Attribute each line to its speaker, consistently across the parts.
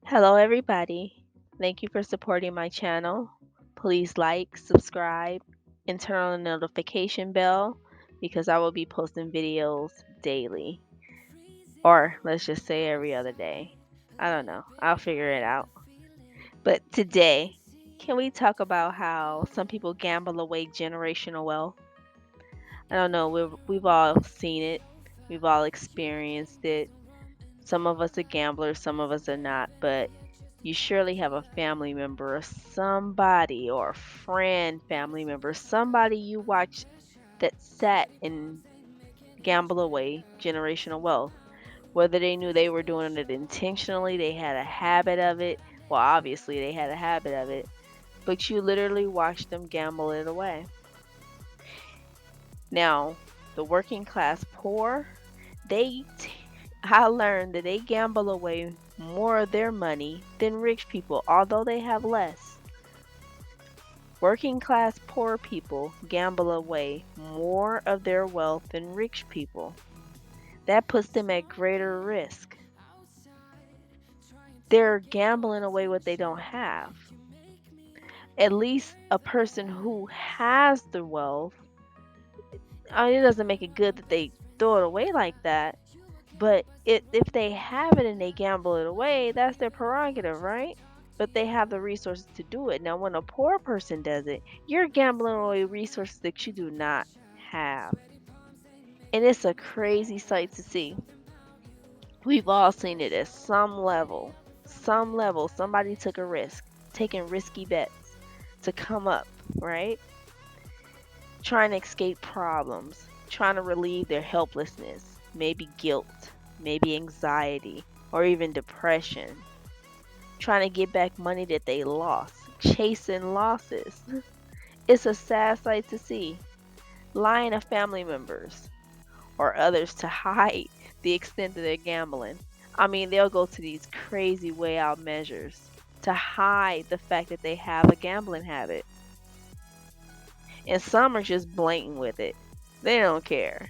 Speaker 1: Hello, everybody. Thank you for supporting my channel. Please like, subscribe, and turn on the notification bell because I will be posting videos daily. Or let's just say every other day. I don't know. I'll figure it out. But today, can we talk about how some people gamble away generational wealth? I don't know. We've all seen it, we've all experienced it. Some of us are gamblers, some of us are not, but you surely have a family member or somebody or a friend, family member, somebody you watch that sat and gamble away generational wealth. Whether they knew they were doing it intentionally, they had a habit of it. Well, obviously, they had a habit of it, but you literally watched them gamble it away. Now, the working class poor, I learned that they gamble away more of their money than rich people, although they have less. Working class poor people gamble away more of their wealth than rich people. That puts them at greater risk. They're gambling away what they don't have. At least a person who has the wealth, it doesn't make it good that they throw it away like that. But if they have it and they gamble it away, that's their prerogative, right? But they have the resources to do it. Now, when a poor person does it, you're gambling away resources that you do not have. And it's a crazy sight to see. We've all seen it at some level. Some level, somebody took a risk, taking risky bets to come up, right? Trying to escape problems, trying to relieve their helplessness, maybe guilt, maybe anxiety, or even depression. Trying to get back money that they lost, chasing losses. It's a sad sight to see. Lying to family members or others to hide the extent that they're gambling. I mean, they'll go to these crazy way out measures to hide the fact that they have a gambling habit. And some are just blatant with it. They don't care.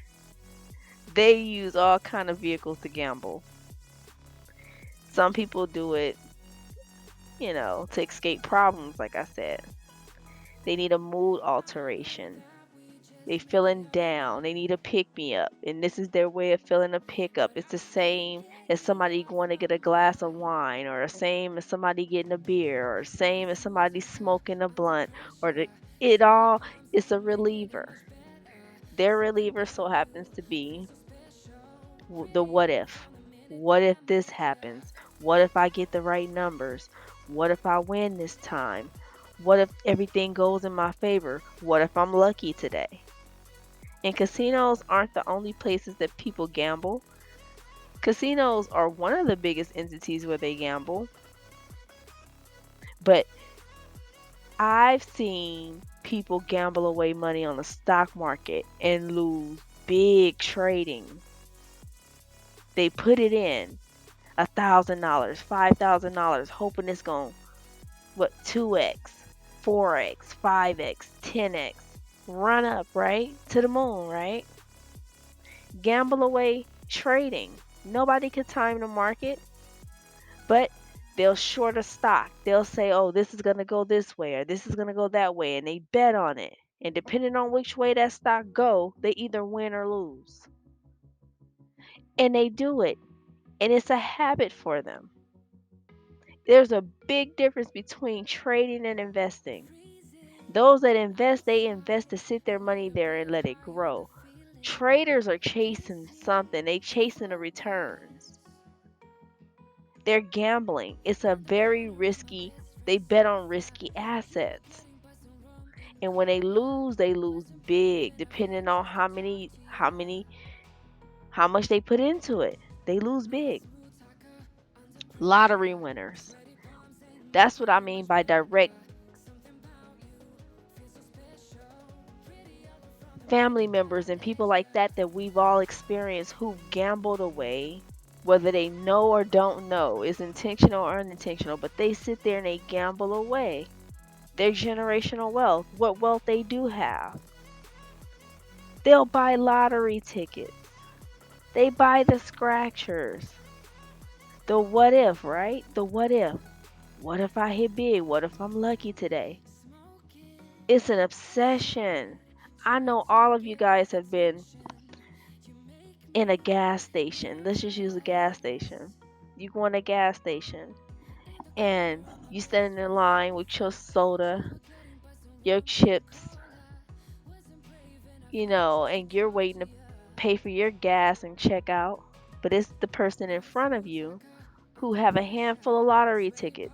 Speaker 1: They use all kind of vehicles to gamble. Some people do it, to escape problems, like I said. They need a mood alteration. They feeling down. They need a pick me up. And this is their way of feeling a pick up. It's the same as somebody going to get a glass of wine, or the same as somebody getting a beer, or the same as somebody smoking a blunt, or it all is a reliever. Their reliever so happens to be the what if. What if this happens? What if I get the right numbers? What if I win this time? What if everything goes in my favor? What if I'm lucky today? And casinos aren't the only places that people gamble. Casinos are one of the biggest entities where they gamble. But I've seen people gamble away money on the stock market and lose big trading. They put it in $1,000, $5,000, hoping it's going, 2x, 4x, 5x, 10x, run up, right? To the moon, right? Gamble away trading. Nobody could time the market, but they'll short a stock. They'll say, oh, this is going to go this way or this is going to go that way, and they bet on it. And depending on which way that stock go, they either win or lose. And they do it, and it's a habit for them. There's a big difference between trading and investing. Those that invest, they invest to sit their money there and let it grow. Traders are chasing something. They chasing the returns. They're gambling. It's a very risky, they bet on risky assets. And when they lose big, depending on how much they put into it. They lose big. Lottery winners. That's what I mean by direct family members and people like that we've all experienced who gambled away, whether they know or don't know, is intentional or unintentional, but they sit there and they gamble away their generational wealth, what wealth they do have. They'll buy lottery tickets. They buy the scratchers. The what if, right? The what if. What if I hit big? What if I'm lucky today? It's an obsession. I know all of you guys have been in a gas station. Let's just use a gas station. You go in a gas station and you standing in line with your soda, your chips, and you're waiting to pay for your gas and check out. But it's the person in front of you who have a handful of lottery tickets.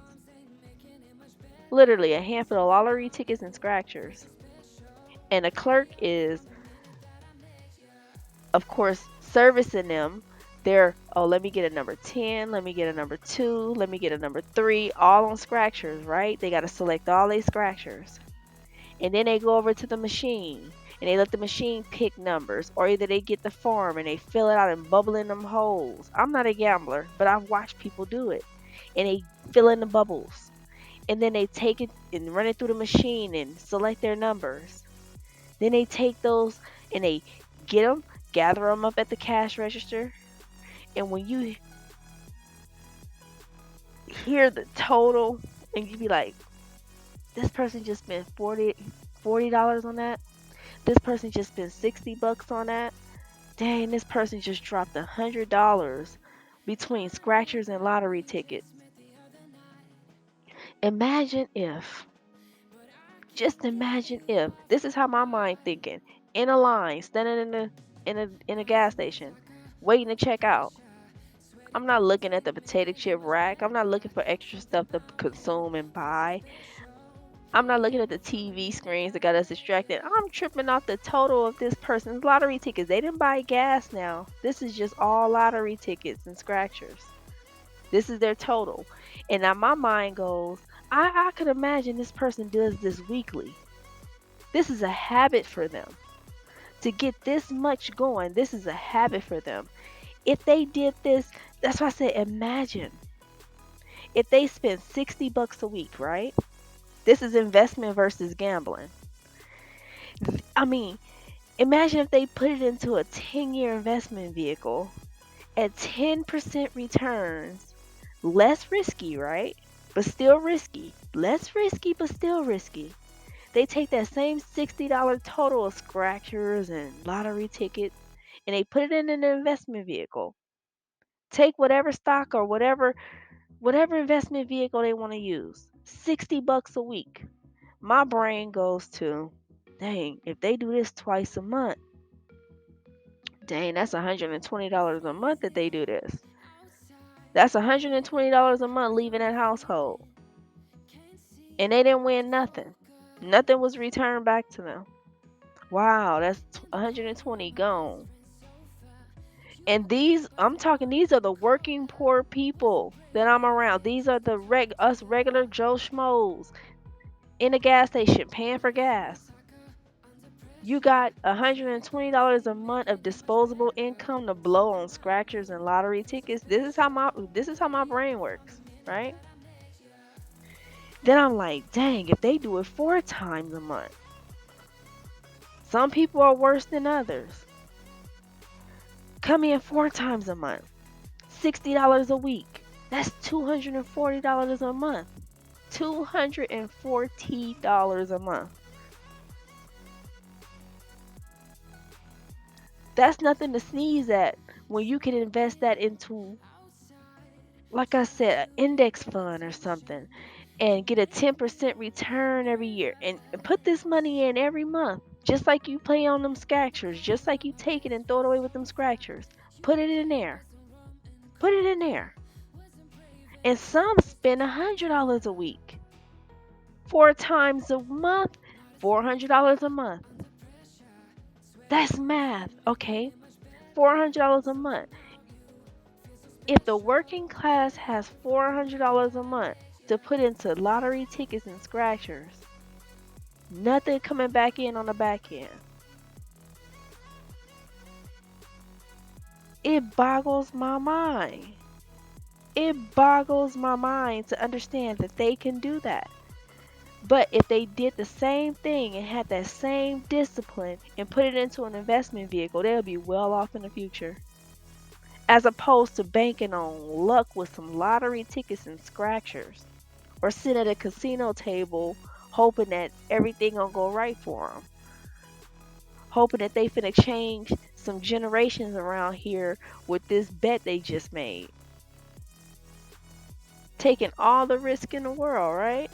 Speaker 1: Literally a handful of lottery tickets and scratchers. And the clerk is, of course, servicing them. They're, oh, let me get a number 10, let me get a number 2, let me get a number 3, all on scratchers, right? They got to select all these scratchers. And then they go over to the machine and they let the machine pick numbers, or either they get the form and they fill it out and bubble in them holes. I'm not a gambler, but I've watched people do it. And they fill in the bubbles. And then they take it and run it through the machine and select their numbers. Then they take those and they get them, gather them up at the cash register. And when you hear the total, and you be like, this person just spent $40 on that. This person just spent $60 on that. Dang, this person just dropped $100 between scratchers and lottery tickets. Imagine if, just imagine if, this is how my mind thinking. In a line, standing in a gas station, waiting to check out. I'm not looking at the potato chip rack. I'm not looking for extra stuff to consume and buy. I'm not looking at the TV screens that got us distracted. I'm tripping off the total of this person's lottery tickets. They didn't buy gas now. This is just all lottery tickets and scratchers. This is their total. And now my mind goes, I could imagine this person does this weekly. This is a habit for them. To get this much going, this is a habit for them. If they did this, that's why I said imagine. If they spend $60 a week, right? This is investment versus gambling. I mean, imagine if they put it into a 10-year investment vehicle at 10% returns, less risky, right? But still risky. Less risky, but still risky. They take that same $60 total of scratchers and lottery tickets and they put it in an investment vehicle. Take whatever stock or whatever investment vehicle they want to use. $60 a week. My brain goes to, dang, if they do this twice a month, dang, that's $120 a month that they do this. That's $120 a month leaving that household. And they didn't win nothing. Nothing was returned back to them. Wow, that's 120 gone. And I'm talking, these are the working poor people that I'm around. These are us regular Joe Schmoes in a gas station paying for gas. You got $120 a month of disposable income to blow on scratchers and lottery tickets. This is how my brain works, right? Then I'm like, dang, if they do it 4 times a month. Some people are worse than others. Come in 4 times a month. $60 a week. That's $240 a month. $240 a month. That's nothing to sneeze at when you can invest that into, like I said, an index fund or something and get a 10% return every year and put this money in every month. Just like you play on them scratchers, just like you take it and throw it away with them scratchers. Put it in there. Put it in there. And some spend $100 a week. 4 times a month, $400 a month. That's math, okay? $400 a month. If the working class has $400 a month to put into lottery tickets and scratchers, nothing coming back in on the back end. It boggles my mind. It boggles my mind to understand that they can do that. But if they did the same thing and had that same discipline and put it into an investment vehicle, they'll be well off in the future. as opposed to banking on luck with some lottery tickets and scratchers, or sit at a casino table hoping that everything gonna go right for them, hoping that they finna change some generations around here with this bet they just made, taking all the risk in the world, right?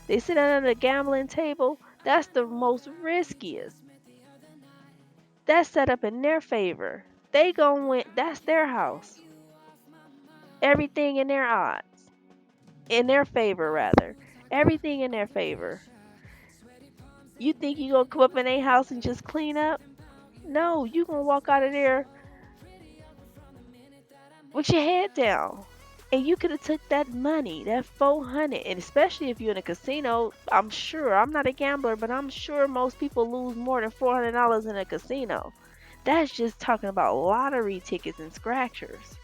Speaker 1: They sit at a gambling table. That's the most riskiest. That's set up in their favor. They gonna win. That's their house. Everything in their odds, in their favor rather. Everything in their favor. You think you gonna come up in their house and just clean up? No, you gonna walk out of there with your head down. And you could have took that money, that 400, and especially if you're in a casino, I'm sure, I'm not a gambler, but I'm sure most people lose more than $400 in a casino. That's just talking about lottery tickets and scratchers.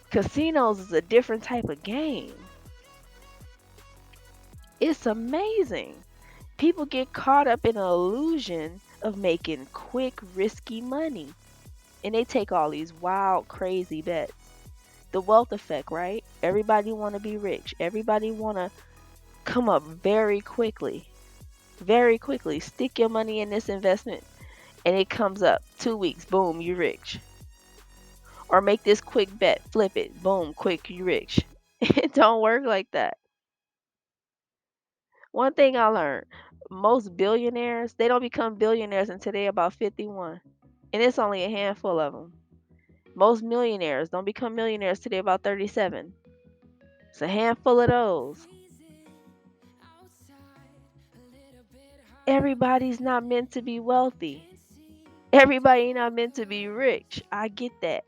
Speaker 1: Casinos is a different type of game. It's amazing. People get caught up in an illusion of making quick, risky money. And they take all these wild, crazy bets. The wealth effect, right? Everybody want to be rich. Everybody want to come up very quickly. Very quickly. Stick your money in this investment and it comes up. 2 weeks, boom, you rich. Or make this quick bet, flip it, boom, quick, you rich. It don't work like that. One thing I learned, most billionaires, they don't become billionaires until they're about 51. And it's only a handful of them. Most millionaires don't become millionaires till they're about 37. It's a handful of those. Everybody's not meant to be wealthy. Everybody not meant to be rich. I get that.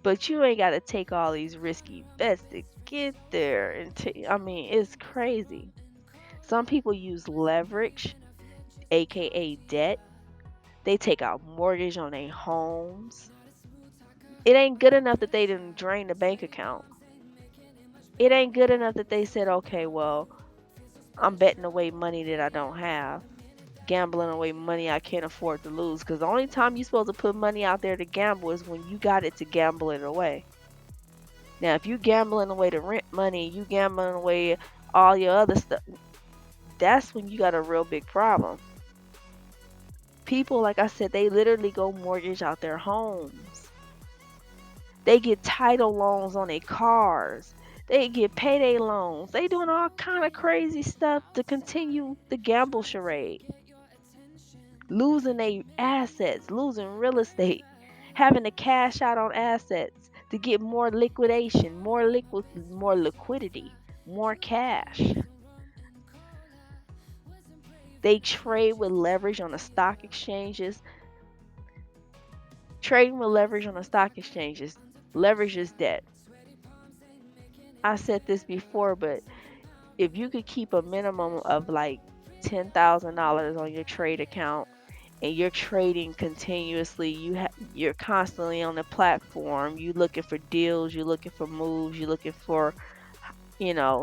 Speaker 1: But you ain't got to take all these risky bets to get there. I mean, it's crazy. Some people use leverage, aka debt. They take out mortgage on their homes. It ain't good enough that they didn't drain the bank account. It ain't good enough that they said, okay, well, I'm betting away money that I don't have, gambling away money I can't afford to lose. Because the only time you're supposed to put money out there to gamble is when you got it to gamble it away. Now, if you gambling away the rent money, you gambling away all your other stuff, that's when you got a real big problem. People, like I said, they literally go mortgage out their homes. They get title loans on their cars. They get payday loans. They doing all kind of crazy stuff to continue the gamble charade. Losing their assets, losing real estate, having to cash out on assets to get more liquidation, more liquidity, more cash. They trade with leverage on the stock exchanges. Trading with leverage on the stock exchanges. Leverage is debt. I said this before, but if you could keep a minimum of like $10,000 on your trade account and you're trading continuously, you're constantly on the platform, you looking for deals, you're looking for moves, you're looking for,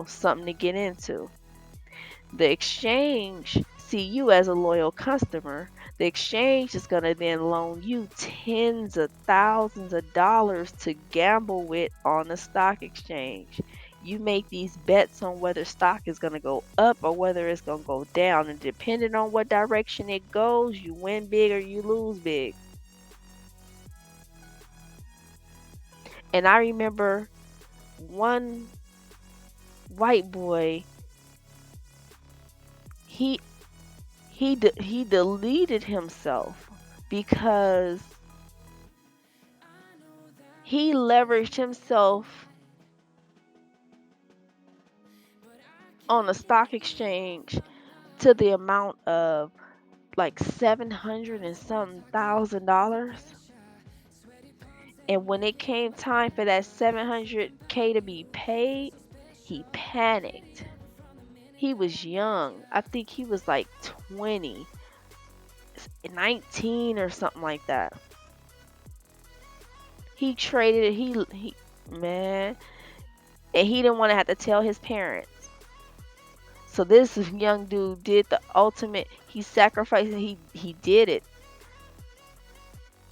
Speaker 1: something to get into. The exchange see you as a loyal customer. The exchange is going to then loan you tens of thousands of dollars to gamble with on the stock exchange. You make these bets on whether stock is going to go up or whether it's going to go down, and depending on what direction it goes, you win big or you lose big. And I remember one white boy, he he deleted himself because he leveraged himself on a stock exchange to the amount of like 700 and some $1,000. And when it came time for that 700K to be paid, he panicked. He was young. I think he was like 20, 19 or something like that. He traded it. He man, and he didn't want to have to tell his parents. So this young dude did the ultimate. He sacrificed. He did it.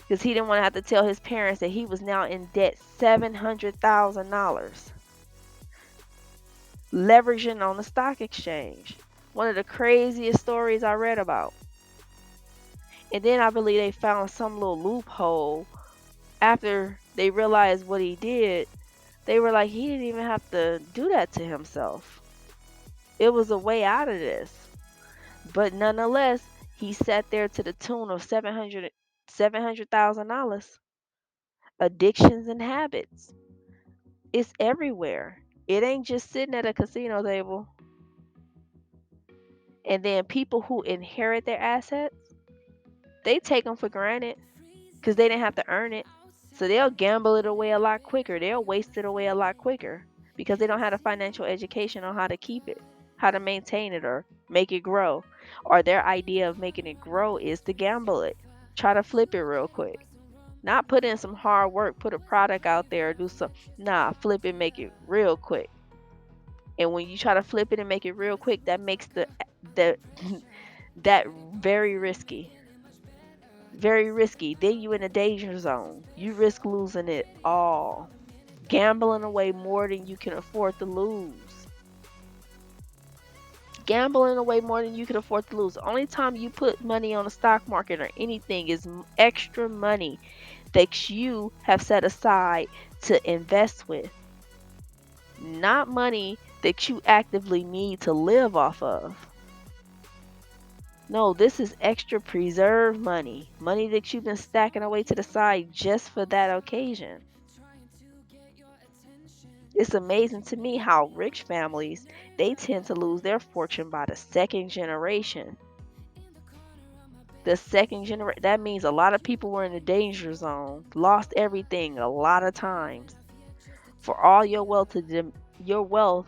Speaker 1: because he didn't want to have to tell his parents that he was now in debt $700,000, leveraging on the stock exchange. One of the craziest stories I read about. And then I believe they found some little loophole after they realized what he did. They were like, he didn't even have to do that to himself. It was a way out of this. But nonetheless, he sat there to the tune of $700,000. Addictions and habits. It's everywhere. It ain't just sitting at a casino table. And then people who inherit their assets, they take them for granted because they didn't have to earn it. So they'll gamble it away a lot quicker. They'll waste it away a lot quicker because they don't have a financial education on how to keep it, how to maintain it or make it grow. Or their idea of making it grow is to gamble it. Try to flip it real quick. Not put in some hard work, put a product out there, do some nah, flip it, make it real quick. And when you try to flip it and make it real quick, that makes the that very risky. Very risky. Then you in a danger zone. You risk losing it all. Gambling away more than you can afford to lose. Gambling away more than you can afford to lose. The only time you put money on the stock market or anything is extra money that you have set aside to invest with. Not money that you actively need to live off of. No, this is extra preserved money. Money that you've been stacking away to the side just for that occasion. It's amazing to me how rich families, they tend to lose their fortune by the second generation. The second generation, that means a lot of people were in the danger zone, lost everything a lot of times. For all your wealth your wealth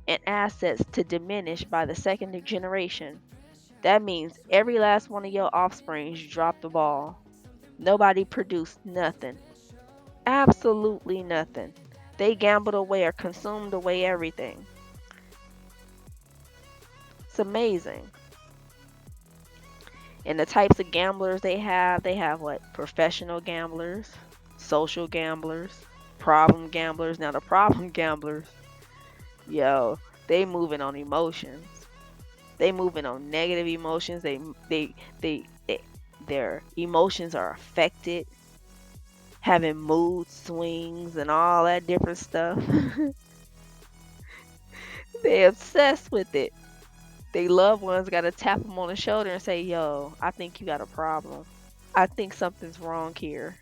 Speaker 1: and assets to diminish by the second generation, that means every last one of your offsprings dropped the ball. Nobody produced nothing. Absolutely nothing. They gambled away or consumed away everything. It's amazing. And the types of gamblers they have what? Professional gamblers, social gamblers, problem gamblers. Now the problem gamblers, yo, they moving on emotions. They moving on negative emotions. They their emotions are affected, having mood swings and all that different stuff. They obsessed with it. They loved ones got to tap them on the shoulder and say, "Yo, I think you got a problem. I think something's wrong here.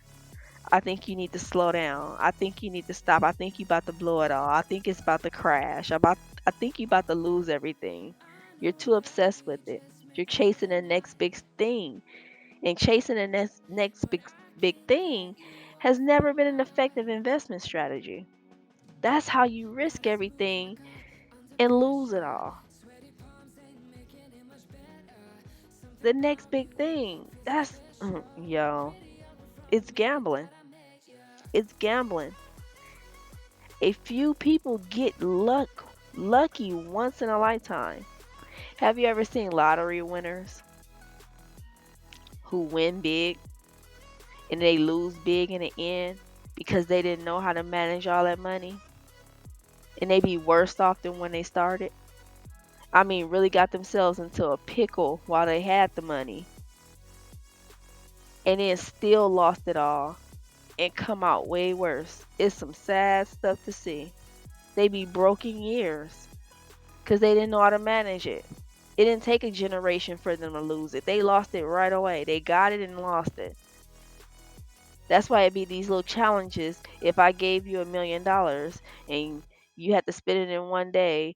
Speaker 1: I think you need to slow down. I think you need to stop. I think you about to blow it all. I think it's about to crash. I think you about to lose everything. You're too obsessed with it. You're chasing the next big thing, and chasing the next big thing has never been an effective investment strategy. That's how you risk everything and lose it all. The next big thing. That's yo, it's gambling. It's gambling. A few people get lucky once in a lifetime. Have you ever seen lottery winners who win big and they lose big in the end because they didn't know how to manage all that money and they be worse off than when they started? I mean, really got themselves into a pickle while they had the money and then still lost it all and come out way worse. It's some sad stuff to see. They be broken years because they didn't know how to manage it. It didn't take a generation for them to lose it. They lost it right away. They got it and lost it. That's why it be these little challenges. If I gave you $1 million and you had to spend it in one day,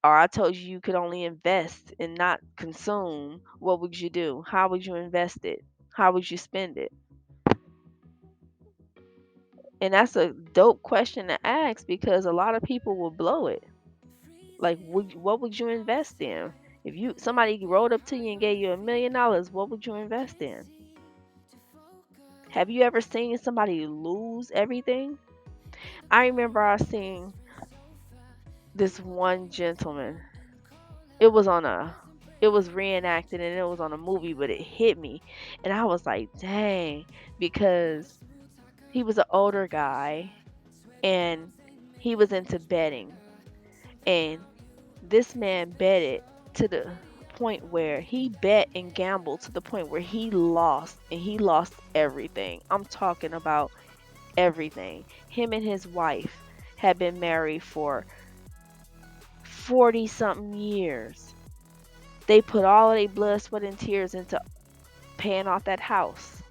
Speaker 1: or I told you you could only invest and not consume, what would you do? How would you invest it? How would you spend it? And that's a dope question to ask because a lot of people will blow it. Like, what would you invest in? If you somebody rolled up to you and gave you $1 million, what would you invest in? Have you ever seen somebody lose everything? I remember I seen this one gentleman. It was on a It was reenacted and it was on a movie, but it hit me. And I was like, dang, because he was an older guy and he was into betting. And this man betted to the point where he bet and gambled to the point where he lost, and he lost everything. I'm talking about everything. Him and his wife had been married for 40 something years. They put all of their blood, sweat, and tears into paying off that house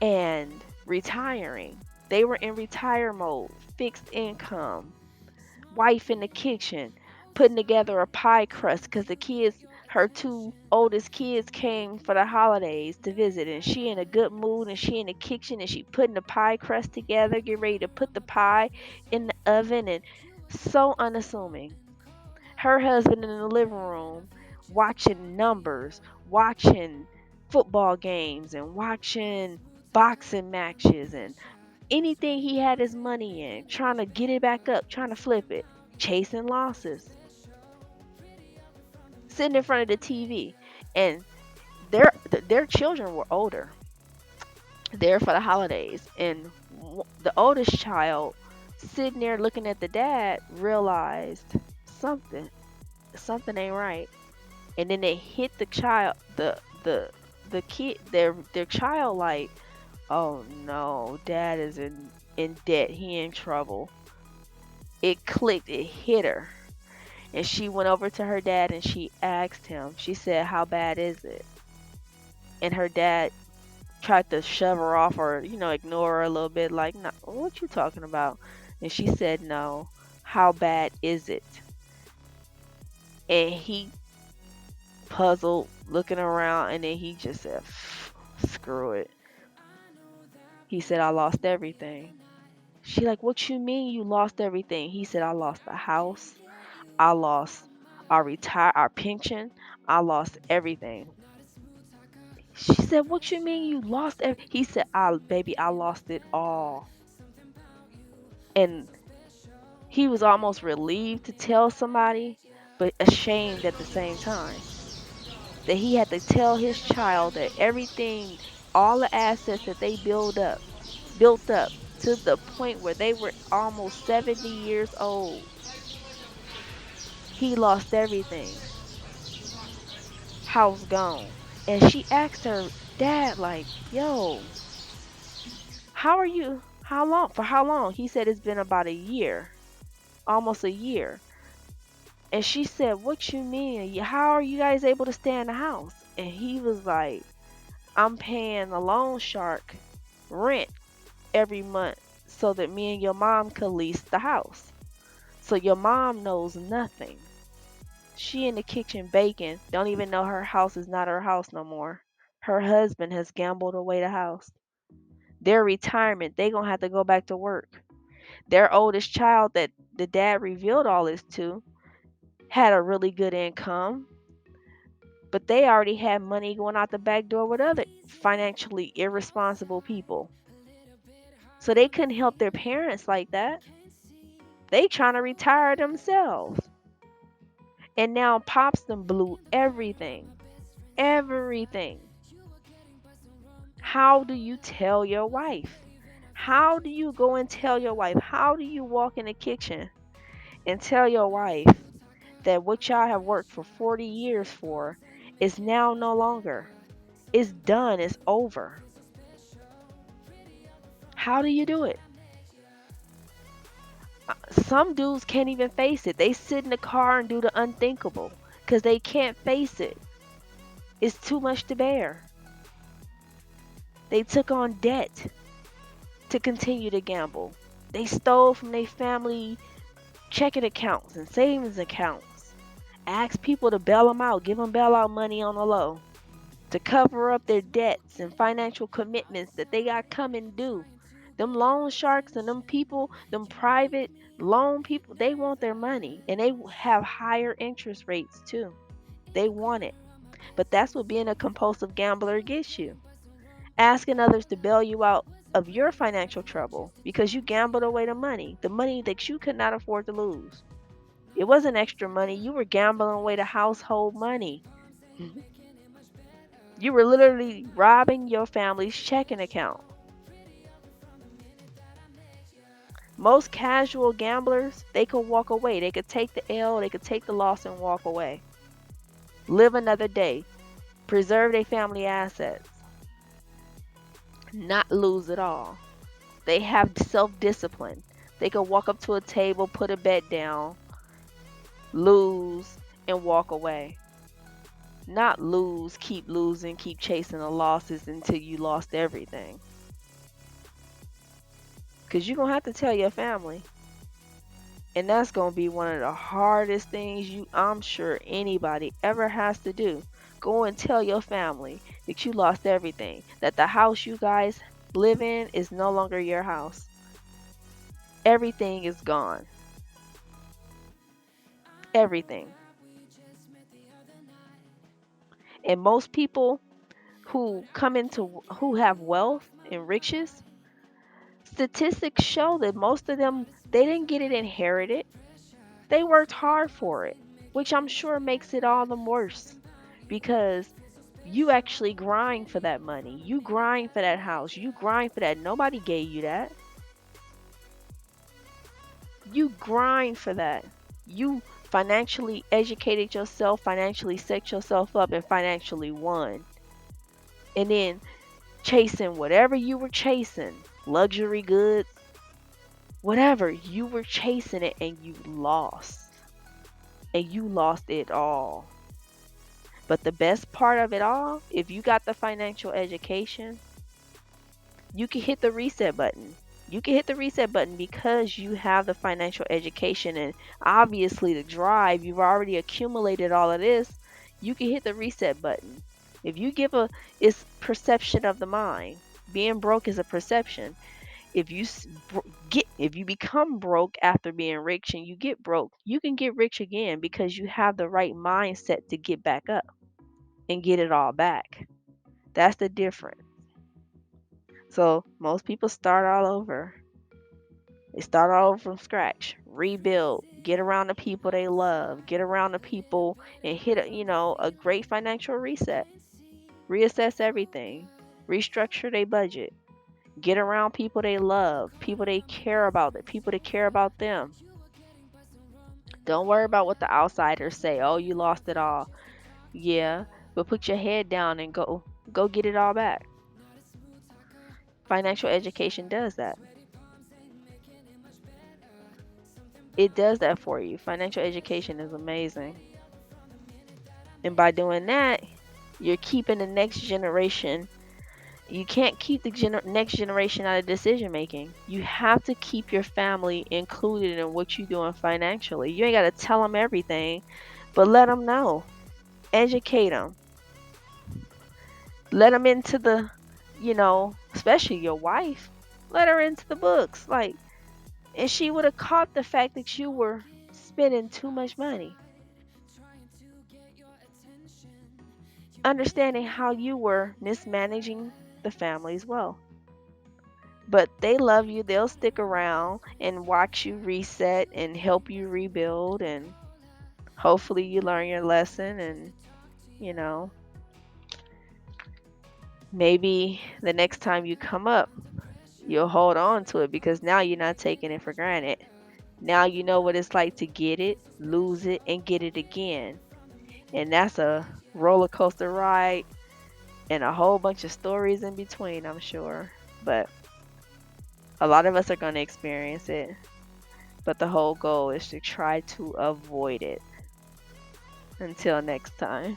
Speaker 1: and retiring. They were in retire mode, fixed income, wife in the kitchen, putting together a pie crust because the kids, her two oldest kids, came for the holidays to visit, and she in a good mood, and she in the kitchen, and she putting the pie crust together, get ready to put the pie in the oven, and so unassuming. Her husband in the living room watching numbers, watching football games, and watching boxing matches, and anything he had his money in, trying to get it back up, trying to flip it, chasing losses, sitting in front of the TV. And their children were older, there for the holidays, and the oldest child sitting there looking at the dad realized something something ain't right. And then they hit the child, the kid, their child, like, oh no, dad is in debt, he in trouble. It clicked, it hit her. And she went over to her dad and she asked him, she said, how bad is it? And her dad tried to shove her off, or, ignore her a little bit, like, no, what you talking about? And she said, no, how bad is it? And he puzzled, looking around, and then he just said, screw it. He said, I lost everything. She like, what you mean you lost everything? He said, I lost the house. I lost our pension. I lost everything. She said, what you mean you lost He said, baby, I lost it all. And he was almost relieved to tell somebody, but ashamed at the same time. That he had to tell his child that everything, all the assets that they built up to the point where they were almost 70 years old, he lost everything. House gone. And she asked her dad, like, yo, how long? For how long? He said it's been about a year, almost a year. And she said, what you mean? How are you guys able to stay in the house? And he was like, I'm paying the loan shark rent every month so that me and your mom could lease the house. So your mom knows nothing. She in the kitchen baking, don't even know her house is not her house no more. Her husband has gambled away the house. Their retirement, they gonna have to go back to work. Their oldest child that the dad revealed all this to had a really good income, but they already had money going out the back door with other financially irresponsible people. So they couldn't help their parents like that. They trying to retire themselves. And now Pops them blew everything. Everything. How do you tell your wife? How do you go and tell your wife? How do you walk in the kitchen and tell your wife that what y'all have worked for 40 years for is now no longer? It's done, it's over. How do you do it? Some dudes can't even face it. They sit in the car and do the unthinkable because they can't face it. It's too much to bear. They took on debt to continue to gamble. They stole from their family checking accounts and savings accounts. Asked people to bail them out, give them bailout money on the low to cover up their debts and financial commitments that they got coming due. Them loan sharks and them people, them private loan people, they want their money and they have higher interest rates too. They want it. But that's what being a compulsive gambler gets you. Asking others to bail you out of your financial trouble because you gambled away the money that you could not afford to lose. It wasn't extra money. You were gambling away the household money. Mhm. You were literally robbing your family's checking account. Most casual gamblers, they could walk away. They could take the L, they could take the loss and walk away. Live another day. Preserve their family assets. Not lose it all. They have self-discipline. They could walk up to a table, put a bet down, lose, and walk away. Not lose, keep losing, keep chasing the losses until you lost everything. Because you're going to have to tell your family. And that's going to be one of the hardest things I'm sure anybody ever has to do. Go and tell your family that you lost everything. That the house you guys live in is no longer your house. Everything is gone. Everything. And most people who have wealth and riches, statistics show that most of them, they didn't get it inherited. They worked hard for it, which I'm sure makes it all the worse because you actually grind for that money. You grind for that house. You grind for that. Nobody gave you that. You grind for that. You financially educated yourself, financially set yourself up, and financially won. And then chasing whatever you were chasing, luxury goods, whatever, you were chasing it and you lost. And you lost it all. But the best part of it all, if you got the financial education, you can hit the reset button. You can hit the reset button because you have the financial education and obviously the drive. You've already accumulated all of this. You can hit the reset button. If you give it's perception of the mind. Being broke is a perception. If you if you become broke after being rich and you get broke, you can get rich again because you have the right mindset to get back up and get it all back. That's the difference. So most people start all over. They start all over from scratch, rebuild, get around the people they love, get around the people and hit a great financial reset. Reassess everything, restructure their budget, get around people they love, people they care about, the people that care about them. Don't worry about what the outsiders say. Oh, you lost it all. Yeah, but put your head down and go get it all back. Financial education does that. It does that for you. Financial education is amazing. And by doing that, you're keeping the next generation. You can't keep the next generation out of decision making. You have to keep your family included in what you're doing financially. You ain't got to tell them everything, but let them know. Educate them. Let them into especially your wife. Let her into the books. And she would have caught the fact that you were spending too much money. Understanding how you were mismanaging the family's wealth. But they love you. They'll stick around and watch you reset and help you rebuild. And hopefully you learn your lesson. And, you know, maybe the next time you come up, you'll hold on to it because now you're not taking it for granted. Now you know what it's like to get it, lose it, and get it again. And that's a roller coaster ride and a whole bunch of stories in between, I'm sure. But a lot of us are going to experience it. But the whole goal is to try to avoid it. Until next time.